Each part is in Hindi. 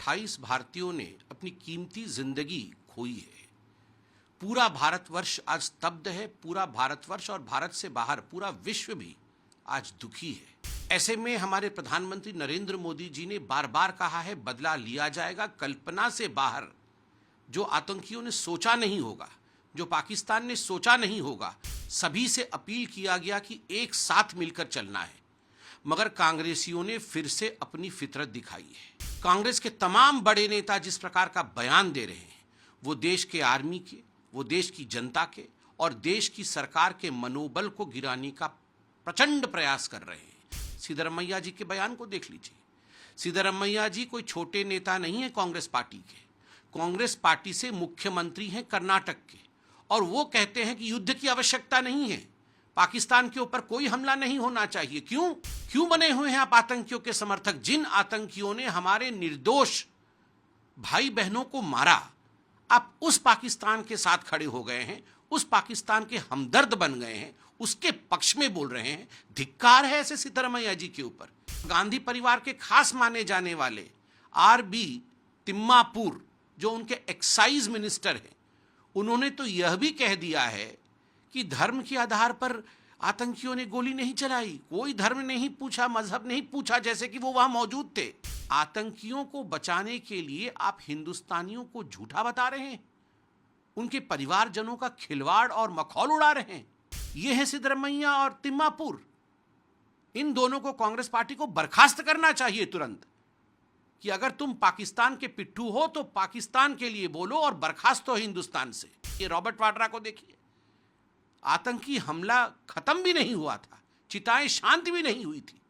28 भारतीयों ने अपनी कीमती जिंदगी खोई है। पूरा भारतवर्ष आज स्तब्ध है। पूरा भारतवर्ष और भारत से बाहर पूरा विश्व भी आज दुखी है। ऐसे में हमारे प्रधानमंत्री नरेंद्र मोदी जी ने बार बार कहा है, बदला लिया जाएगा। कल्पना से बाहर जो आतंकियों ने सोचा नहीं होगा, जो पाकिस्तान ने सोचा नहीं होगा, सभी से अपील किया गया कि एक साथ मिलकर चलना है। मगर कांग्रेसियों ने फिर से अपनी फितरत दिखाई है। कांग्रेस के तमाम बड़े नेता जिस प्रकार का बयान दे रहे हैं, वो देश के आर्मी के, वो देश की जनता के और देश की सरकार के मनोबल को गिराने का प्रचंड प्रयास कर रहे हैं। सिद्धरमैया जी के बयान को देख लीजिए। सिद्धरमैया जी कोई छोटे नेता नहीं है कांग्रेस पार्टी के। कांग्रेस पार्टी से मुख्यमंत्री हैं कर्नाटक के, और वो कहते हैं कि युद्ध की आवश्यकता नहीं है, पाकिस्तान के ऊपर कोई हमला नहीं होना चाहिए। क्यों बने हुए हैं आप आतंकियों के समर्थक? जिन आतंकियों ने हमारे निर्दोष भाई बहनों को मारा, आप उस पाकिस्तान के साथ खड़े हो गए हैं, उस पाकिस्तान के हमदर्द बन गए हैं, उसके पक्ष में बोल रहे हैं। धिक्कार है ऐसे सिद्धरमैया जी के ऊपर। गांधी परिवार के खास माने जाने वाले आर.बी. तिम्मापुर, जो उनके एक्साइज मिनिस्टर हैं, उन्होंने तो यह भी कह दिया है कि धर्म के आधार पर आतंकियों ने गोली नहीं चलाई। कोई धर्म नहीं पूछा, मजहब नहीं पूछा, जैसे कि वो वहां मौजूद थे। आतंकियों को बचाने के लिए आप हिंदुस्तानियों को झूठा बता रहे हैं, उनके परिवारजनों का खिलवाड़ और मखौल उड़ा रहे हैं। ये है सिद्धरमैया और तिम्मापुर। इन दोनों को कांग्रेस पार्टी को बर्खास्त करना चाहिए तुरंत, कि अगर तुम पाकिस्तान के पिट्ठू हो तो पाकिस्तान के लिए बोलो और बर्खास्त हो हिंदुस्तान से। ये रॉबर्ट वाड्रा को देखिए, आतंकी हमला खत्म भी नहीं हुआ था, चिताएं शांत भी नहीं हुई थी।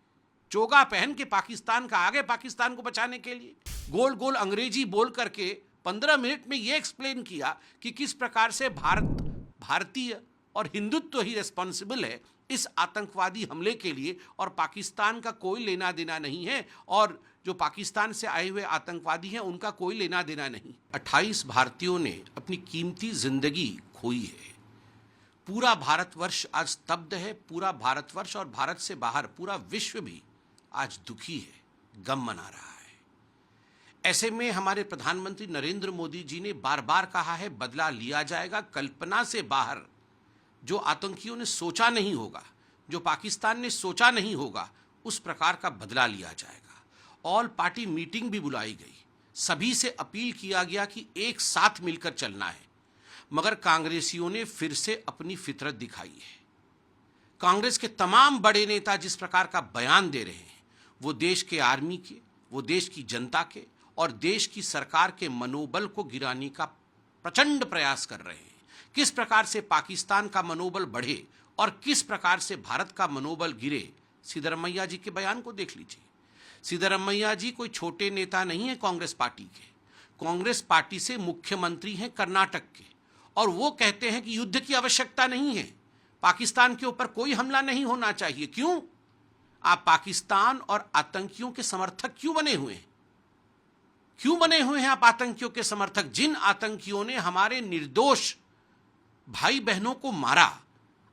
चोगा पहन के पाकिस्तान का आगे, पाकिस्तान को बचाने के लिए गोल गोल अंग्रेजी बोल करके 15 मिनट में यह एक्सप्लेन किया कि किस प्रकार से भारतीय और हिंदुत्व ही रिस्पॉन्सिबल है इस आतंकवादी हमले के लिए, और पाकिस्तान का कोई लेना देना नहीं है, और जो पाकिस्तान से आए हुए आतंकवादी हैं उनका कोई लेना देना नहीं। 28 भारतीयों ने अपनी कीमती जिंदगी खोई है। पूरा भारतवर्ष आज स्तब्ध है। पूरा भारतवर्ष और भारत से बाहर पूरा विश्व भी आज दुखी है, गम मना रहा है। ऐसे में हमारे प्रधानमंत्री नरेंद्र मोदी जी ने बार बार कहा है, बदला लिया जाएगा। कल्पना से बाहर जो आतंकियों ने सोचा नहीं होगा, जो पाकिस्तान ने सोचा नहीं होगा, उस प्रकार का बदला लिया जाएगा। ऑल पार्टी मीटिंग भी बुलाई गई, सभी से अपील किया गया कि एक साथ मिलकर चलना है। मगर कांग्रेसियों ने फिर से अपनी फितरत दिखाई है। कांग्रेस के तमाम बड़े नेता जिस प्रकार का बयान दे रहे हैं, वो देश के आर्मी के, वो देश की जनता के और देश की सरकार के मनोबल को गिराने का प्रचंड प्रयास कर रहे हैं। किस प्रकार से पाकिस्तान का मनोबल बढ़े और किस प्रकार से भारत का मनोबल गिरे, सिद्धरमैया जी के बयान को देख लीजिए। सिद्धरमैया जी कोई छोटे नेता नहीं है कांग्रेस पार्टी के। कांग्रेस पार्टी से मुख्यमंत्री हैं कर्नाटक के, और वो कहते हैं कि युद्ध की आवश्यकता नहीं है, पाकिस्तान के ऊपर कोई हमला नहीं होना चाहिए। आप पाकिस्तान और आतंकियों के समर्थक क्यों बने हुए हैं? क्यों बने हुए हैं आप आतंकियों के समर्थक? जिन आतंकियों ने हमारे निर्दोष भाई बहनों को मारा,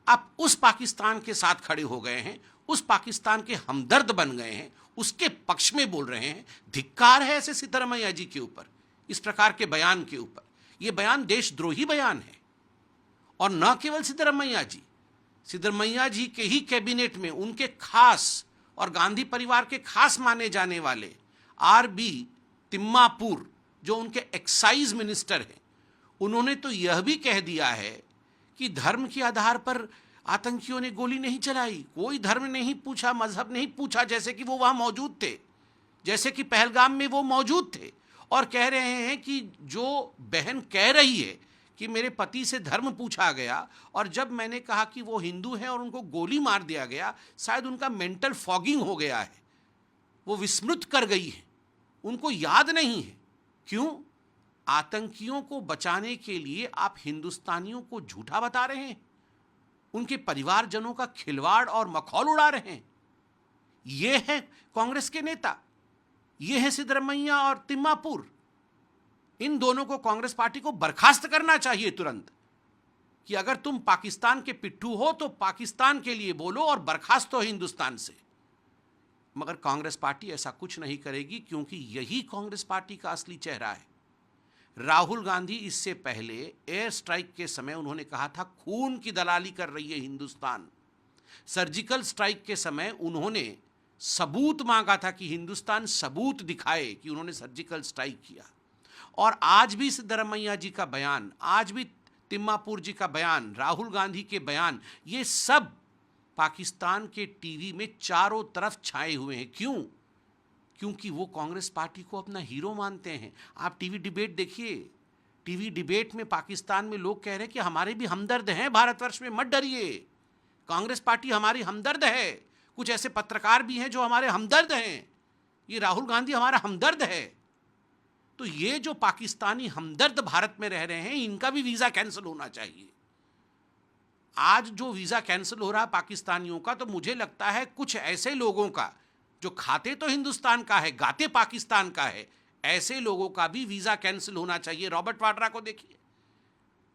आप उस पाकिस्तान के साथ खड़े हो गए हैं, उस पाकिस्तान के हमदर्द बन गए हैं, उसके पक्ष में बोल रहे हैं। धिक्कार है ऐसे सिद्धरमैया जी के ऊपर, इस प्रकार के बयान के ऊपर। यह बयान देशद्रोही बयान है। और न केवल सिद्धरमैया जी के ही कैबिनेट में उनके खास और गांधी परिवार के खास माने जाने वाले आर.बी. तिम्मापुर, जो उनके एक्साइज मिनिस्टर हैं, उन्होंने तो यह भी कह दिया है कि धर्म के आधार पर आतंकियों ने गोली नहीं चलाई। कोई धर्म नहीं पूछा, मजहब नहीं पूछा, जैसे कि वो वहां मौजूद थे, जैसे कि पहलगाम में वो मौजूद थे। और कह रहे हैं कि जो बहन कह रही है कि मेरे पति से धर्म पूछा गया, और जब मैंने कहा कि वो हिंदू हैं और उनको गोली मार दिया गया, शायद उनका मेंटल फॉगिंग हो गया है, वो विस्मृत कर गई है, उनको याद नहीं है। आतंकियों को बचाने के लिए आप हिंदुस्तानियों को झूठा बता रहे हैं, उनके परिवारजनों का खिलवाड़ और मखौल उड़ा रहे हैं। ये है कांग्रेस के नेता, ये है सिद्धरमैया और तिम्मापुर। इन दोनों को कांग्रेस पार्टी को बर्खास्त करना चाहिए तुरंत, कि अगर तुम पाकिस्तान के पिट्ठू हो तो पाकिस्तान के लिए बोलो और बर्खास्त हो हिंदुस्तान से। मगर कांग्रेस पार्टी ऐसा कुछ नहीं करेगी, क्योंकि यही कांग्रेस पार्टी का असली चेहरा है। राहुल गांधी इससे पहले एयर स्ट्राइक के समय उन्होंने कहा था खून की दलाली कर रही है हिंदुस्तान। सर्जिकल स्ट्राइक के समय उन्होंने सबूत मांगा था कि हिंदुस्तान सबूत दिखाए कि उन्होंने सर्जिकल स्ट्राइक किया। और आज भी सिद्धरमैया जी का बयान, आज भी तिम्मापुर जी का बयान, राहुल गांधी के बयान, ये सब पाकिस्तान के टीवी में चारों तरफ छाए हुए हैं। क्यों? क्योंकि वो कांग्रेस पार्टी को अपना हीरो मानते हैं। आप टीवी डिबेट देखिए, टीवी डिबेट में पाकिस्तान में लोग कह रहे हैं कि हमारे भी हमदर्द हैं भारतवर्ष में, मत डरिए, कांग्रेस पार्टी हमारी हमदर्द है। कुछ ऐसे पत्रकार भी हैं जो हमारे हमदर्द हैं, ये राहुल गांधी हमारा हमदर्द है। तो ये जो पाकिस्तानी हमदर्द भारत में रह रहे हैं, इनका भी वीज़ा कैंसिल होना चाहिए। आज जो वीज़ा कैंसिल हो रहा है पाकिस्तानियों का, तो मुझे लगता है कुछ ऐसे लोगों का जो खाते तो हिंदुस्तान का है, गाते पाकिस्तान का है, ऐसे लोगों का भी वीज़ा कैंसिल होना चाहिए। रॉबर्ट वाड्रा को देखिए,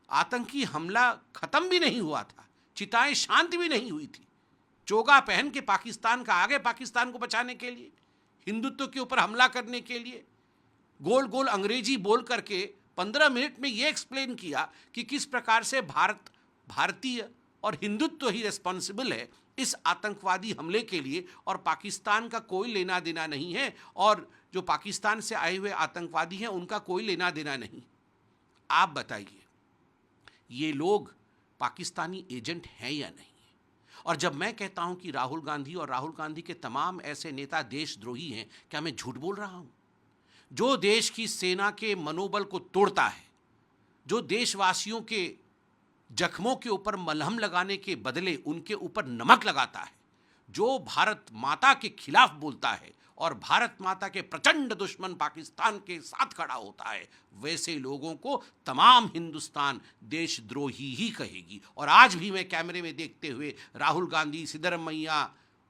आतंकी हमला खत्म भी नहीं हुआ था, चिताएं शांत भी नहीं हुई थी, चोगा पहन के पाकिस्तान का आगे, पाकिस्तान को बचाने के लिए, हिंदुत्व के ऊपर हमला करने के लिए गोल गोल अंग्रेजी बोल करके 15 मिनट में ये एक्सप्लेन किया कि किस प्रकार से भारतीय और हिंदुत्व ही रिस्पॉन्सिबल है इस आतंकवादी हमले के लिए, और पाकिस्तान का कोई लेना देना नहीं है, और जो पाकिस्तान से आए हुए आतंकवादी हैं उनका कोई लेना देना नहीं। आप बताइए, ये लोग पाकिस्तानी एजेंट हैं या नहीं? और जब मैं कहता हूं कि राहुल गांधी और राहुल गांधी के तमाम ऐसे नेता देशद्रोही हैं, क्या मैं झूठ बोल रहा हूं? जो देश की सेना के मनोबल को तोड़ता है, जो देशवासियों के जख्मों के ऊपर मलहम लगाने के बदले उनके ऊपर नमक लगाता है, जो भारत माता के खिलाफ बोलता है और भारत माता के प्रचंड दुश्मन पाकिस्तान के साथ खड़ा होता है, वैसे लोगों को तमाम हिंदुस्तान देशद्रोही ही कहेगी। और आज भी मैं कैमरे में देखते हुए राहुल गांधी, सिद्धरमैया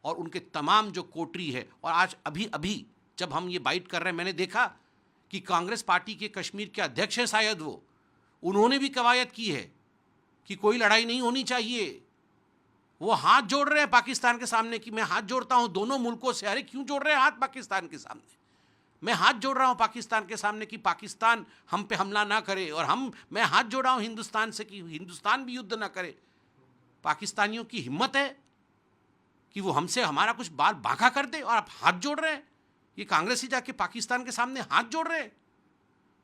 और उनके तमाम जो कोटरी है, और आज अभी जब हम ये बाइट कर रहे हैं, मैंने देखा कि कांग्रेस पार्टी के कश्मीर के अध्यक्ष हैं शायद वो, उन्होंने भी कवायद की है कि कोई लड़ाई नहीं होनी चाहिए। वो हाथ जोड़ रहे हैं पाकिस्तान के सामने कि मैं हाथ जोड़ता हूं दोनों मुल्कों से। अरे क्यों जोड़ रहे हैं हाथ पाकिस्तान के सामने? मैं हाथ जोड़ रहा हूं पाकिस्तान के सामने कि पाकिस्तान हम पे हमला ना करे, और मैं हाथ जोड़ा हूं हिंदुस्तान से कि हिंदुस्तान भी युद्ध ना करे। पाकिस्तानियों की हिम्मत है कि वो हमसे हमारा कुछ बाल बांका कर दे, और आप हाथ जोड़ रहे हैं। ये कांग्रेसी जाके पाकिस्तान के सामने हाथ जोड़ रहे हैं।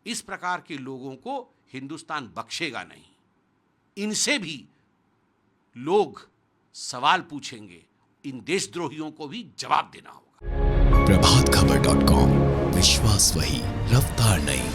इस प्रकार के लोगों को हिंदुस्तान बख्शेगा नहीं। इनसे भी लोग सवाल पूछेंगे, इन देशद्रोहियों को भी जवाब देना होगा। प्रभातखबर.com, विश्वास वही, रफ्तार नहीं।